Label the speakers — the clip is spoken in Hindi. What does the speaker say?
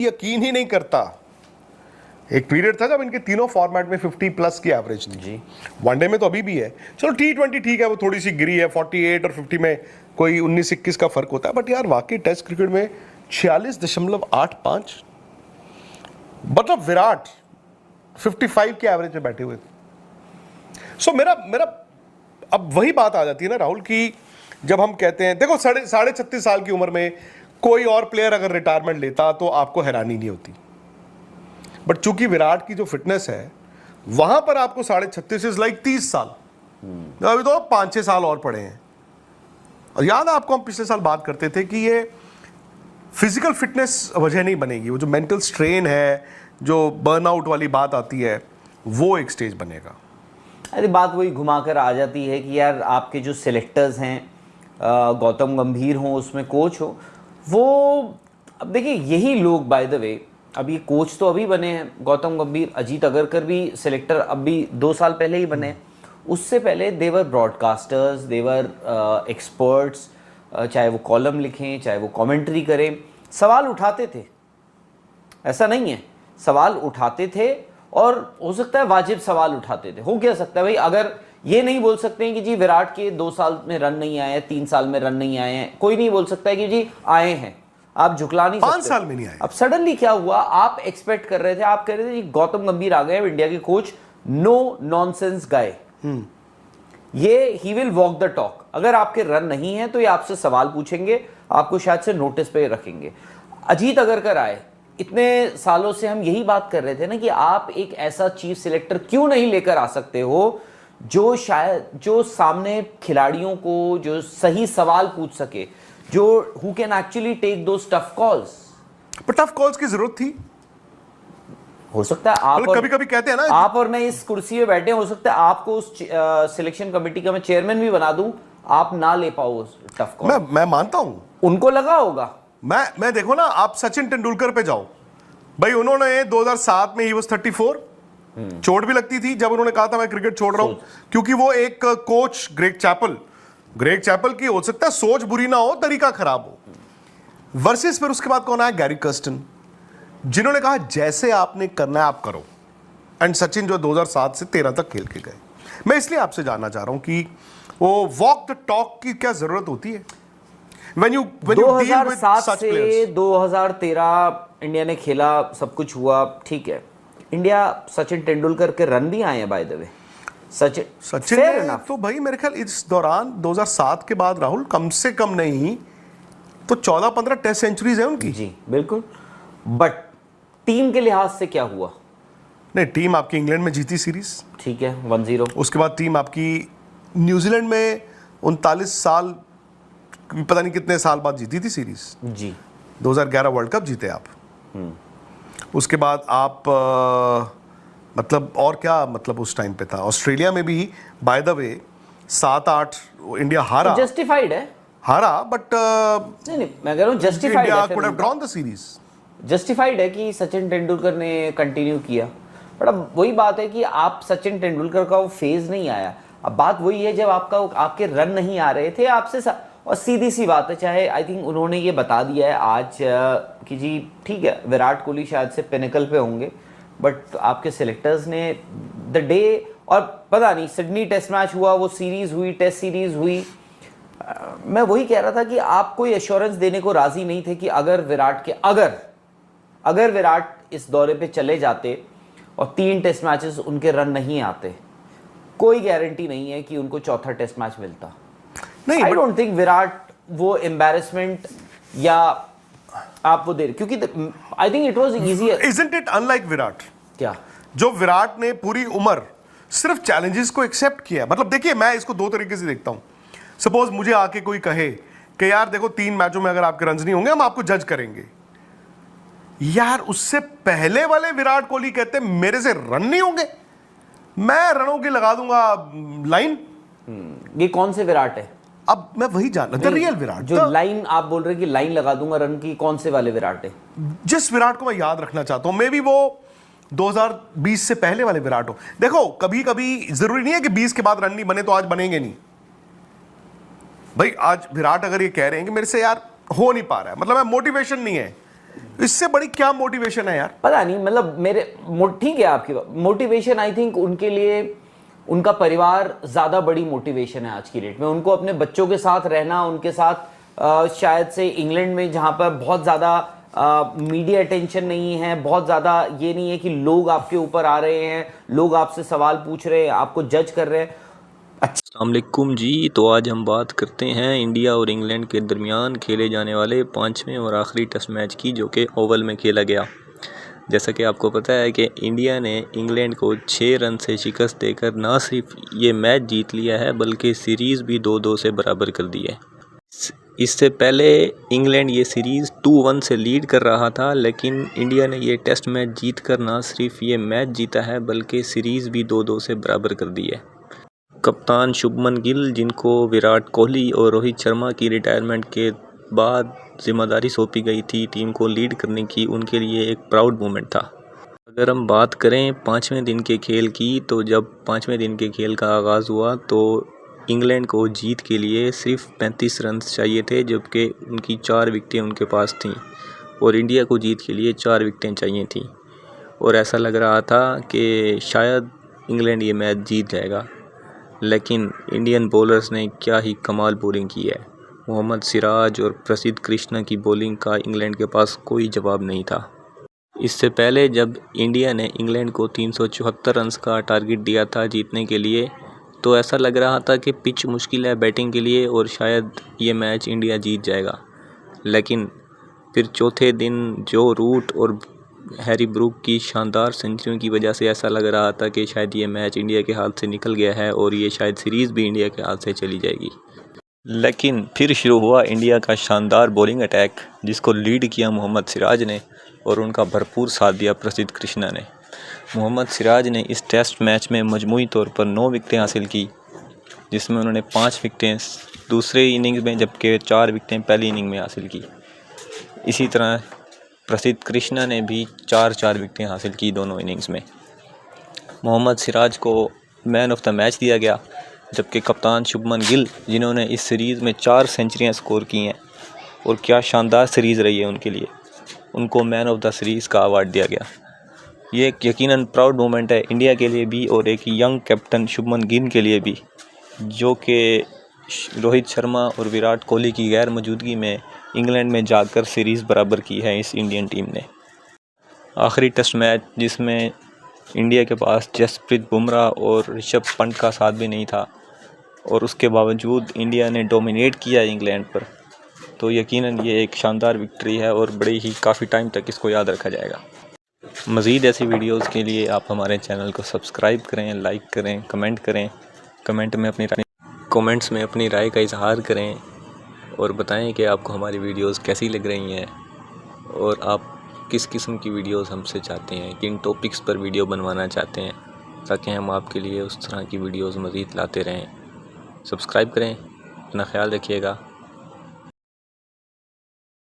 Speaker 1: यकीन ही नहीं करता। एक पीरियड था जब इनके तीनों फॉर्मेट में 50 प्लस की एवरेज थी जी। वनडे में तो अभी भी है, चलो T20 ठीक है, वो थोड़ी सी गिरी है, 48 और 50 में कोई 19-21 का फर्क होता है, बट यार वाकई टेस्ट क्रिकेट में 46.85, मतलब विराट 55 के एवरेज पे बैठे हुए थे। सो मेरा अब वही बात आ जाती है ना राहुल की, जब हम कहते हैं देखो 36.5 साल की उम्र में कोई और प्लेयर अगर रिटायरमेंट लेता तो आपको हैरानी नहीं होती, बट चूंकि विराट की जो फिटनेस है वहां पर आपको 36.5 इज लाइक 30 साल, अभी तो 5-6 साल और पड़े हैं। और याद है आपको, हम पिछले साल बात करते थे कि ये फिजिकल फिटनेस वजह नहीं बनेगी, वो जो मेंटल स्ट्रेन है, जो बर्नआउट वाली बात आती है, वो एक स्टेज बनेगा।
Speaker 2: अरे बात वही घुमाकर आ जाती है कि यार आपके जो सिलेक्टर्स हैं, गौतम गंभीर हो उसमें कोच हो, वो अब देखिए यही लोग बाय द वे, अब ये कोच तो अभी बने हैं गौतम गंभीर, अजीत अगरकर भी सिलेक्टर अभी 2 साल पहले ही बने, उससे पहले देवर ब्रॉडकास्टर्स, देवर एक्सपर्ट्स, चाहे वो कॉलम लिखें चाहे वो कमेंट्री करें, सवाल उठाते थे, ऐसा नहीं है, सवाल उठाते थे और हो सकता है वाजिब सवाल उठाते थे। हो क्या सकता है भाई, अगर ये नहीं बोल सकते हैं कि जी विराट के 2 साल में रन नहीं आए हैं, 3 साल में रन नहीं आए हैं, कोई नहीं बोल सकता है कि जी आए हैं, आप झुकला नहीं सकते
Speaker 1: 5 साल में नहीं आए।
Speaker 2: अब सडनली क्या हुआ, आप एक्सपेक्ट कर रहे थे, आप कह रहे थे जी गौतम गंभीर आ गए इंडिया के कोच, नो नॉनसेंस गाय, ये he will walk the talk, अगर आपके रन नहीं है तो ये आपसे सवाल पूछेंगे, आपको शायद से नोटिस पे रखेंगे। अजीत अगरकर आए, इतने सालों से हम यही बात कर रहे थे ना कि आप एक ऐसा चीफ सिलेक्टर क्यों नहीं लेकर आ सकते हो जो शायद जो सामने खिलाड़ियों को जो सही सवाल पूछ सके, जो who can actually take those tough calls.
Speaker 1: पर टफ कॉल्स की जरूरत थी,
Speaker 2: हो सकता है आप
Speaker 1: कभी कभी कहते हैं ना,
Speaker 2: आप और मैं इस कुर्सी पे बैठे, हो सकता है आपको उस सिलेक्शन कमेटी का मैं चेयरमैन भी बना दूं, आप ना ले पाओ टफ कॉल।
Speaker 1: मैं मानता हूं,
Speaker 2: उनको लगा होगा।
Speaker 1: मैं देखो ना, आप सचिन तेंदुलकर पे जाओ भाई, उन्होंने 2007 में ही वो 34, चोट भी लगती थी जब उन्होंने कहा था मैं क्रिकेट छोड़ रहा हूं, क्योंकि वो एक कोच ग्रेग चैपल की हो सकता है सोच बुरी ना हो, तरीका खराब हो, वर्सेस फिर उसके बाद कौन आया, गैरी कर्स्टन, जिन्होंने कहा जैसे आपने करना है आप करो, एंड सचिन जो 2007 से 13 तक खेल के गए। मैं इसलिए आपसे जानना चाह रहा हूं कि वो वॉक द टॉक की क्या जरूरत होती है when you deal with
Speaker 2: 2007
Speaker 1: such
Speaker 2: से
Speaker 1: players?
Speaker 2: 2013 इंडिया ने खेला, सब कुछ हुआ, ठीक है, इंडिया सचिन तेंदुलकर के रन भी आए हैं बाय द वे,
Speaker 1: सचिन ने तो भाई मेरे ख्याल इस दौरान 2007 के बाद राहुल कम से कम नहीं तो 14-15 टेस्ट सेंचुरीज है उनकी।
Speaker 2: जी बिल्कुल, बट टीम के लिहाज से क्या हुआ?
Speaker 1: नहीं, टीम आपकी इंग्लैंड में जीती सीरीज,
Speaker 2: ठीक है 1-0,
Speaker 1: उसके बाद टीम आपकी न्यूजीलैंड में 39 साल, पता नहीं कितने साल बाद जीती थी सीरीज
Speaker 2: जी,
Speaker 1: 2011 वर्ल्ड कप जीते आप। उसके बाद आप मतलब और क्या, मतलब उस टाइम पे था ऑस्ट्रेलिया में भी बाय द वे 7-8 इंडिया हारा,
Speaker 2: जस्टिफाइड है,
Speaker 1: हारा, बट
Speaker 2: नहीं मैं कह रहा हूं जस्टिफाइड
Speaker 1: इंडिया
Speaker 2: है,
Speaker 1: could have drawn the series,
Speaker 2: justified है कि सचिन तेंदुलकर ने कंटिन्यू किया, बट अब वही बात है कि आप सचिन तेंदुलकर का वो फेज नहीं आया। अब बात वही है, जब आपके रन नहीं आ रहे थे आपसे, और सीधी सी बात है, चाहे आई थिंक उन्होंने ये बता दिया है आज कि जी ठीक है विराट कोहली शायद से पिनेकल पे होंगे, बट आपके सिलेक्टर्स ने द डे, और पता नहीं सिडनी टेस्ट मैच हुआ, वो सीरीज हुई, टेस्ट सीरीज हुई, मैं वही कह रहा था कि आप कोई एश्योरेंस देने को राजी नहीं थे कि अगर विराट इस दौरे पे चले जाते और 3 टेस्ट मैचेस उनके रन नहीं आते, कोई गारंटी नहीं है कि उनको चौथा टेस्ट मैच मिलता। नहीं, आई डोंट थिंक विराट वो एम्बैरेसमेंट या आप वो दे, क्योंकि I think it was easier.
Speaker 1: Isn't it unlike Virat,
Speaker 2: क्या
Speaker 1: जो विराट ने पूरी उम्र सिर्फ चैलेंजेस को एक्सेप्ट किया, मतलब देखिए मैं इसको 2 तरीके से देखता हूं। सपोज मुझे आके कोई कहे कि यार देखो 3 मैचों में अगर आपके रन नहीं होंगे हम आपको जज करेंगे, यार उससे पहले वाले विराट कोहली कहते मेरे से रन नहीं होंगे, मैं रनों की लगा दूंगा लाइन।
Speaker 2: ये कौन से विराट है?
Speaker 1: अब मैं वही जानना, रियल विराट,
Speaker 2: जो लाइन आप बोल रहे हैं कि लाइन लगा दूंगा रन की, कौन से वाले विराट है?
Speaker 1: जिस विराट को मैं याद रखना चाहता हूं, मे बी वो 2020 से पहले वाले विराट हो। देखो कभी कभी जरूरी नहीं है कि 20 के बाद रन नहीं बने तो आज बनेंगे नहीं भाई। आज विराट अगर ये कह रहे हैं कि मेरे से यार हो नहीं पा रहा है, मतलब मैं मोटिवेशन नहीं है, इससे बड़ी क्या मोटिवेशन है यार?
Speaker 2: पता नहीं, मतलब मेरे ठीक है आपकी मोटिवेशन, आई थिंक उनके लिए उनका परिवार ज़्यादा बड़ी मोटिवेशन है आज की डेट में। उनको अपने बच्चों के साथ रहना, उनके साथ शायद से इंग्लैंड में जहाँ पर बहुत ज़्यादा मीडिया अटेंशन नहीं है, बहुत ज़्यादा ये नहीं है कि लोग आपके ऊपर आ रहे हैं, लोग आपसे सवाल पूछ रहे हैं, आपको जज कर रहे हैं।
Speaker 3: अस्सलाम वालेकुम जी। तो आज हम बात करते हैं इंडिया और इंग्लैंड के दरमियान खेले जाने वाले 5वें और आखिरी टेस्ट मैच की, जो कि ओवल में खेला गया। जैसा कि आपको पता है कि इंडिया ने इंग्लैंड को 6 रन से शिकस्त देकर ना सिर्फ ये मैच जीत लिया है बल्कि सीरीज़ भी 2-2 से बराबर कर दी है। इससे पहले इंग्लैंड ये सीरीज़ 2-1 से लीड कर रहा था, लेकिन इंडिया ने ये टेस्ट मैच जीत कर ना सिर्फ ये मैच जीता है बल्कि सीरीज़ भी 2-2 से बराबर कर दी है। कप्तान शुभमन गिल, जिनको विराट कोहली और रोहित शर्मा की रिटायरमेंट के बाद जिम्मेदारी सौंपी गई थी टीम को लीड करने की, उनके लिए एक प्राउड मोमेंट था। अगर हम बात करें 5वें दिन के खेल की, तो जब 5वें दिन के खेल का आगाज़ हुआ तो इंग्लैंड को जीत के लिए सिर्फ 35 रन चाहिए थे, जबकि उनकी 4 विकेटें उनके पास थीं, और इंडिया को जीत के लिए 4 विकेटें चाहिए थीं। और ऐसा लग रहा था कि शायद इंग्लैंड ये मैच जीत जाएगा, लेकिन इंडियन बॉलर्स ने क्या ही कमाल बॉलिंग की है। मोहम्मद सिराज और प्रसिद्ध कृष्णा की बॉलिंग का इंग्लैंड के पास कोई जवाब नहीं था। इससे पहले जब इंडिया ने इंग्लैंड को 374 रन्स का टारगेट दिया था जीतने के लिए, तो ऐसा लग रहा था कि पिच मुश्किल है बैटिंग के लिए और शायद ये मैच इंडिया जीत जाएगा। लेकिन फिर चौथे दिन जो रूट और हैरी ब्रूक की शानदार सेंचुरियों की वजह से ऐसा लग रहा था कि शायद ये मैच इंडिया के हाथ से निकल गया है और ये शायद सीरीज़ भी इंडिया के हाथ से चली जाएगी। लेकिन फिर शुरू हुआ इंडिया का शानदार बॉलिंग अटैक, जिसको लीड किया मोहम्मद सिराज ने और उनका भरपूर साथ दिया प्रसिद्ध कृष्णा ने। मोहम्मद सिराज ने इस टेस्ट मैच में मजमूई तौर पर 9 विकेटें हासिल की, जिसमें उन्होंने 5 विकेटें दूसरे इनिंग्स में जबकि 4 विकेटें पहली इनिंग में हासिल की। इसी तरह प्रसिद्ध कृष्णा ने भी 4-4 विकेटें हासिल की दोनों इनिंग्स में। मोहम्मद सिराज को मैन ऑफ द मैच दिया गया, जबकि कप्तान शुभमन गिल, जिन्होंने इस सीरीज़ में 4 सेंचुरियां स्कोर की हैं और क्या शानदार सीरीज़ रही है उनके लिए, उनको मैन ऑफ द सीरीज़ का अवार्ड दिया गया। ये एक यकीनन प्राउड मोमेंट है इंडिया के लिए भी और एक यंग कैप्टन शुभमन गिल के लिए भी, जो कि रोहित शर्मा और विराट कोहली की गैर मौजूदगी में इंग्लैंड में जाकर सीरीज़ बराबर की है इस इंडियन टीम ने। आखिरी टेस्ट मैच जिसमें इंडिया के पास जसप्रीत बुमराह और ऋषभ पंत का साथ भी नहीं था और उसके बावजूद इंडिया ने डोमिनेट किया इंग्लैंड पर, तो यकीनन ये एक शानदार विक्ट्री है और बड़े ही काफ़ी टाइम तक इसको याद रखा जाएगा। मज़ीद ऐसी वीडियोस के लिए आप हमारे चैनल को सब्सक्राइब करें, लाइक करें, कमेंट करें, कमेंट्स में अपनी राय का इजहार करें और बताएं कि आपको हमारी वीडियोस कैसी लग रही हैं और आप किस किस्म की वीडियोस हमसे चाहते हैं, किन टॉपिक्स पर वीडियो बनवाना चाहते हैं, ताकि हम आपके लिए उस तरह की वीडियोस मज़ीद लाते रहें। सब्सक्राइब करें, अपना ख्याल रखिएगा।